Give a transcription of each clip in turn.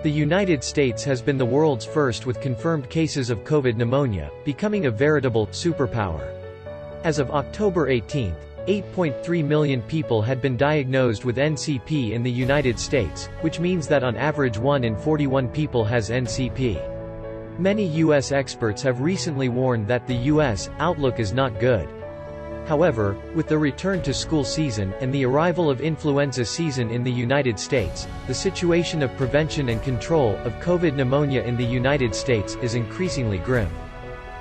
The United States has been the world's first with confirmed cases of COVID pneumonia, becoming a veritable superpower. As of October 18, 8.3 million people had been diagnosed with NCP in the United States, which means that on average 1 in 41 people has NCP. Many U.S. experts have recently warned that the U.S. outlook is not good. However, with the return to school season and the arrival of influenza season in the United States, the situation of prevention and control of COVID pneumonia in the United States is increasingly grim.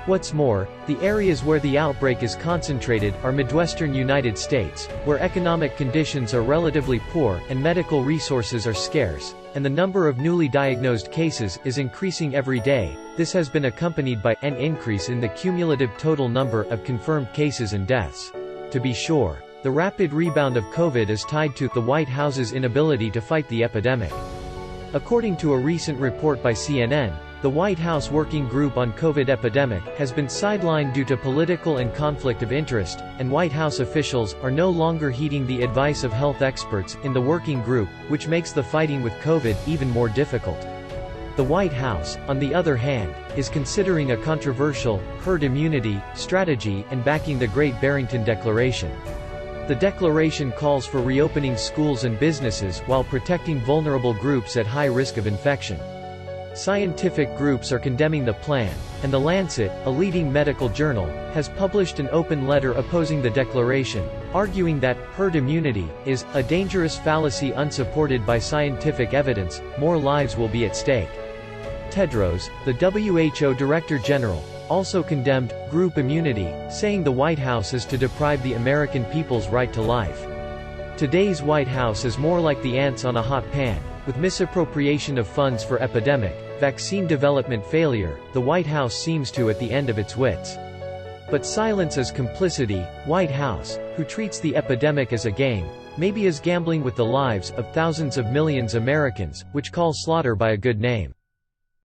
What's more, the areas where the outbreak is concentrated are Midwestern United States, where economic conditions are relatively poor and medical resources are scarce, and the number of newly diagnosed cases is increasing every day. This has been accompanied by an increase in the cumulative total number of confirmed cases and deaths. To be sure, the rapid rebound of COVID is tied to the White House's inability to fight the epidemic. According to a recent report by CNN, the White House Working Group on COVID epidemic has been sidelined due to political and conflict of interest, and White House officials are no longer heeding the advice of health experts in the working group, which makes the fighting with COVID even more difficult. The White House, on the other hand, is considering a controversial herd immunity strategy and backing the Great Barrington Declaration. The declaration calls for reopening schools and businesses while protecting vulnerable groups at high risk of infection. Scientific groups are condemning the plan, and The Lancet, a leading medical journal, has published an open letter opposing the declaration, arguing that herd immunity is a dangerous fallacy unsupported by scientific evidence. More lives will be at stake. Tedros, the WHO Director General, also condemned group immunity, saying the White House is to deprive the American people's right to life. Today's White House is more like the ants on a hot pan. With misappropriation of funds for epidemic, vaccine development failure, the White House seems to at the end of its wits. But silence is complicity. White House, who treats the epidemic as a game, maybe is gambling with the lives of thousands of millions Americans, which calls slaughter by a good name.